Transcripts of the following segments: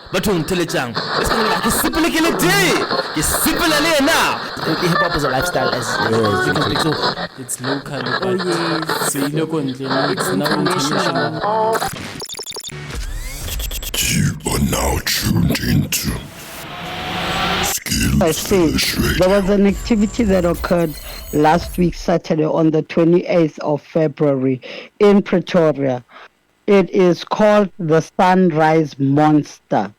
bathong theletšang ke sepelekele day ke sepelele yena. Hip hop is a lifestyle as you can speak. So It's local, but se ile ko ntle, it's now international. You are now tuned into I say there was an activity that occurred last week, Saturday, on the 28th of February in Pretoria. It is called the Sunrise Monster.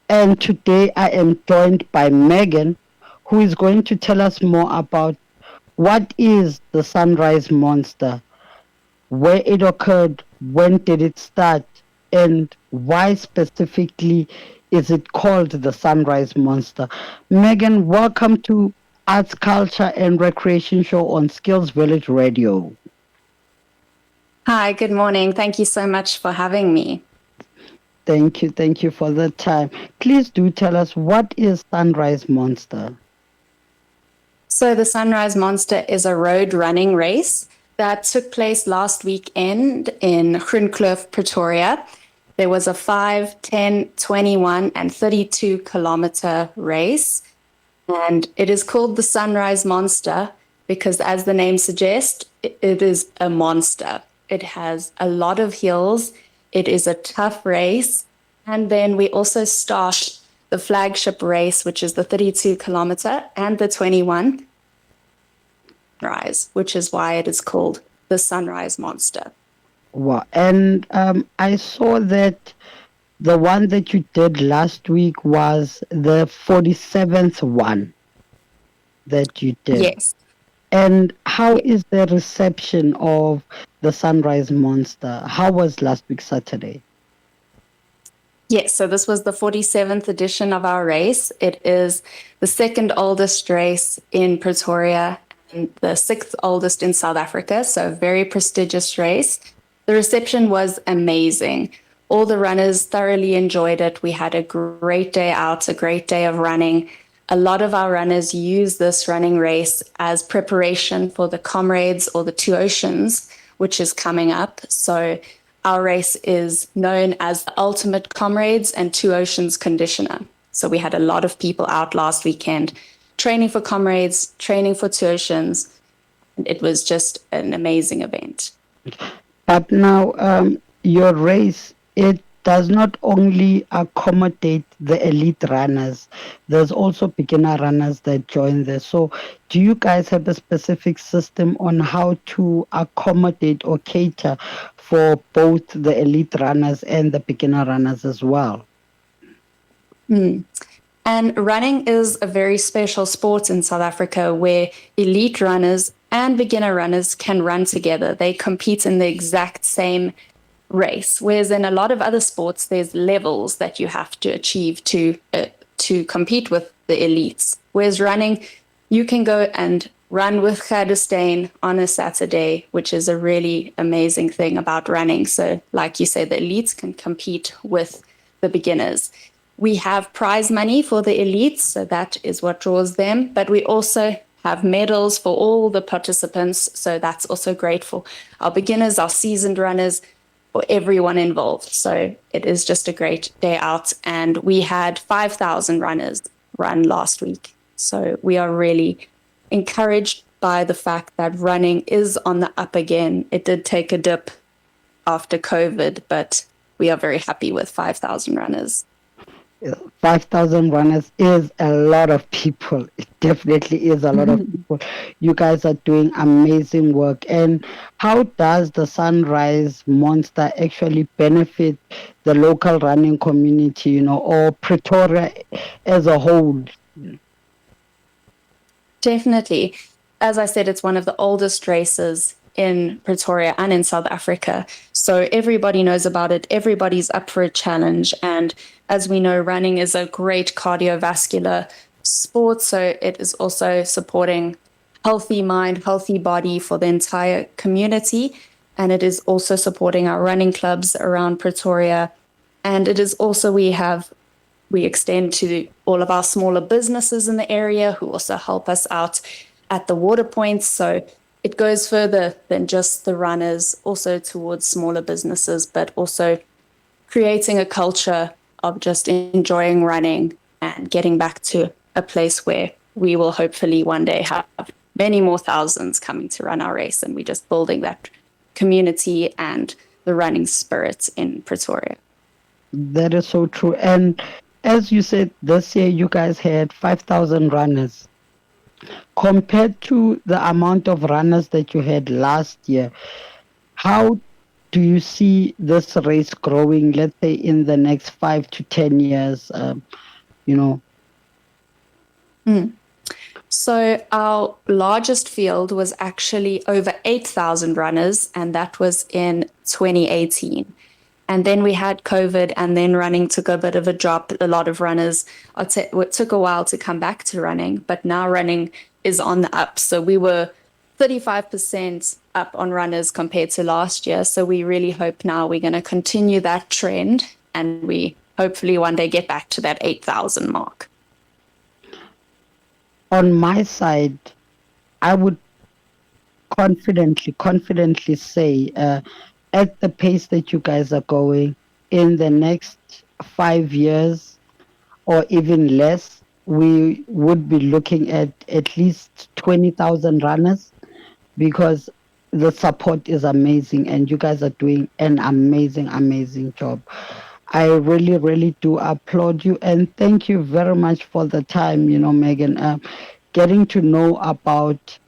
And today I am joined by Meagan, who is going to tell us more about what is the Sunrise Monster, where it occurred, when did it start, and why specifically is it called the Sunrise Monster. Meagan, welcome to Arts, Culture and Recreation Show on Skills Village Radio. Hi, good morning. Thank you so much for having me. Thank you for the time. Please do tell us, what is Sunrise Monster? So the Sunrise Monster is a road running race that took place last weekend in Groenkloof, Pretoria. There was a 5, 10, 21 and 32 kilometer race. And it is called the Sunrise Monster because, as the name suggests, it is a monster. It has a lot of hills. It is a tough race. And then we also start the flagship race, which is the 32 kilometer and the 21 rise, which is why it is called the Sunrise Monster. Wow. And I saw that the one that you did last week was the 47th one that you did. Yes. And how is the reception of the Sunrise Monster? How was last week Saturday? Yes, so this was the 47th edition of our race. It is the second oldest race in Pretoria and the sixth oldest in South Africa, so a very prestigious race. The reception was amazing. All the runners thoroughly enjoyed it. We had a great day out, a great day of running. A lot of our runners use this running race as preparation for the Comrades or the Two Oceans, which is coming up. So our race is known as the Ultimate Comrades and Two Oceans Conditioner. So we had a lot of people out last weekend training for Comrades, training for Two Oceans. And it was just an amazing event. But now your race, it does not only accommodate the elite runners, there's also beginner runners that join there. So do you guys have a specific system on how to accommodate or cater for both the elite runners and the beginner runners as well? And running is a very special sport in South Africa where elite runners and beginner runners can run together. They compete in the exact same race, whereas in a lot of other sports, there's levels that you have to achieve to compete with the elites. Whereas running, you can go and run with Gadestein on a Saturday, which is a really amazing thing about running. So like you say, the elites can compete with the beginners. We have prize money for the elites, so that is what draws them. But we also have medals for all the participants, so that's also great for our beginners, our seasoned runners, for everyone involved. So it is just a great day out. And we had 5,000 runners run last week. So we are really encouraged by the fact that running is on the up again. It did take a dip after COVID, but we are very happy with 5,000 runners. 5,000 runners is a lot of people. It definitely is a lot of people. You guys are doing amazing work. And how does the Sunrise Monster actually benefit the local running community, or Pretoria as a whole? Definitely. As I said, it's one of the oldest races in Pretoria and in South Africa. So everybody knows about it. Everybody's up for a challenge. And as we know, running is a great cardiovascular sport. So it is also supporting healthy mind, healthy body for the entire community. And it is also supporting our running clubs around Pretoria. And it is also, we extend to all of our smaller businesses in the area who also help us out at the water points. So it goes further than just the runners, also towards smaller businesses, but also creating a culture of just enjoying running and getting back to a place where we will hopefully one day have many more thousands coming to run our race, and we're just building that community and the running spirit in Pretoria. That is so true. And as you said, this year you guys had 5,000 runners. Compared to the amount of runners that you had last year, how do you see this race growing, let's say, in the next 5 to 10 years? You know? So our largest field was actually over 8,000 runners, and that was in 2018. And then we had COVID, and then running took a bit of a drop. A lot of runners, it took a while to come back to running, but now running is on the up. So we were 35% up on runners compared to last year. So we really hope now we're going to continue that trend, and we hopefully one day get back to that 8,000 mark. On my side, I would confidently say, at the pace that you guys are going, in the next 5 years or even less, we would be looking at least 20,000 runners, because the support is amazing and you guys are doing an amazing job. I really do applaud you, and thank you very much for the time, Meagan. Getting to know about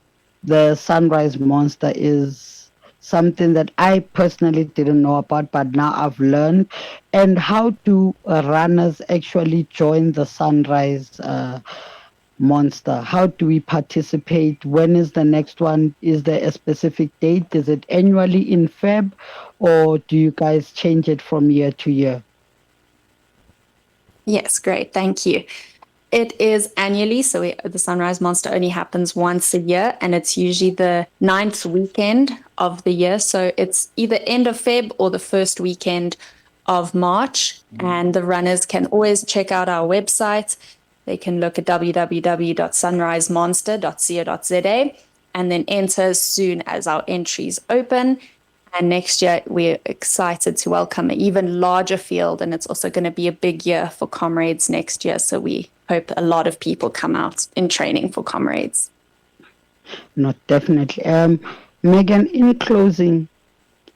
the Sunrise Monster is something that I personally didn't know about, but now I've learned. And how do runners actually join the Sunrise Monster? How do we participate? When is the next one? Is there a specific date? Is it annually in Feb, or do you guys change it from year to year? Yes, great. Thank you. It is annually, so the Sunrise Monster only happens once a year, and it's usually the 9th weekend of the year. So it's either end of Feb or the first weekend of March. And the runners can always check out our website. They can look at www.sunrisemonster.co.za and then enter as soon as our entries open. And next year, we're excited to welcome an even larger field, and it's also going to be a big year for Comrades next year. So we hope a lot of people come out in training for Comrades. No, definitely. Meagan, in closing,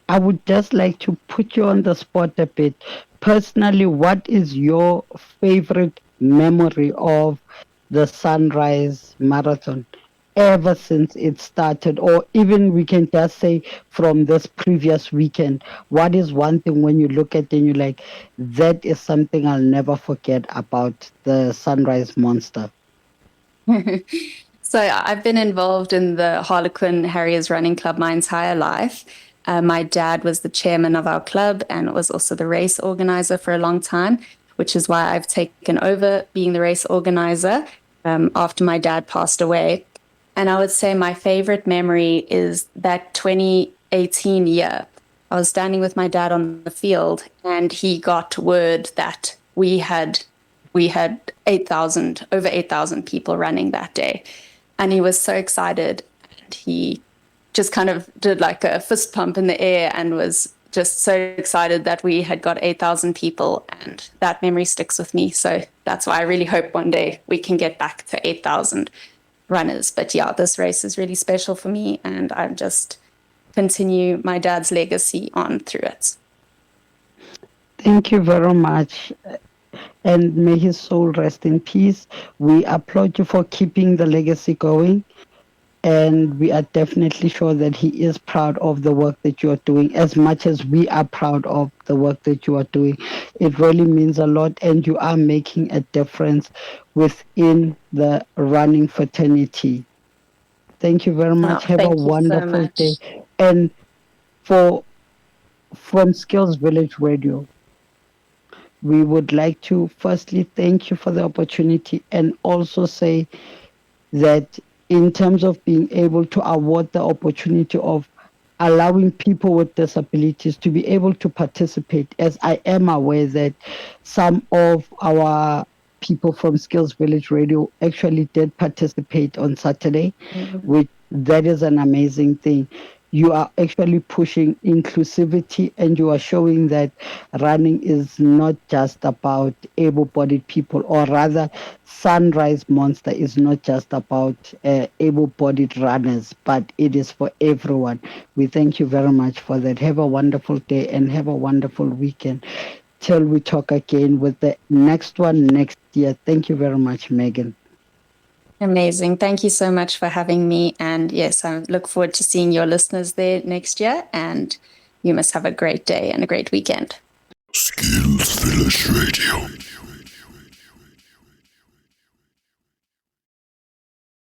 I would just like to put you on the spot a bit. Personally, what is your favorite memory of the Sunrise Marathon ever since it started, or even we can just say from this previous weekend? What is one thing when you look at it and you're like, that is something I'll never forget about the Sunrise Monster? So I've been involved in the Harlequin Harriers Running Club my entire life. My dad was the chairman of our club and was also the race organizer for a long time, which is why I've taken over being the race organizer after my dad passed away. And I would say my favorite memory is that 2018 year. I was standing with my dad on the field, and he got word that we had 8,000, over 8,000 people running that day. And he was so excited, and he just kind of did like a fist pump in the air and was just so excited that we had got 8,000 people, and that memory sticks with me. So that's why I really hope one day we can get back to 8,000 runners. But yeah, this race is really special for me, and I just continue my dad's legacy on through it. Thank you very much, and may his soul rest in peace. We applaud you for keeping the legacy going, and we are definitely sure that he is proud of the work that you are doing as much as we are proud of the work that you are doing. It really means a lot, and you are making a difference within the running fraternity. Thank you very much. Have a wonderful day. And from Skills Village Radio, we would like to firstly thank you for the opportunity, and also say that in terms of being able to award the opportunity of allowing people with disabilities to be able to participate, as I am aware that some of our people from Skills Village Radio actually did participate on Saturday, which that is an amazing thing. you are actually pushing inclusivity, and you are showing that running is not just about able-bodied people, or rather Sunrise Monster is not just about able-bodied runners, but it is for everyone. We thank you very much for that. Have a wonderful day and have a wonderful weekend till we talk again with the next one next year. Thank you very much, Meagan. Amazing. Thank you so much for having me. And yes, I look forward to seeing your listeners there next year. And you must have a great day and a great weekend. Skills Village Radio.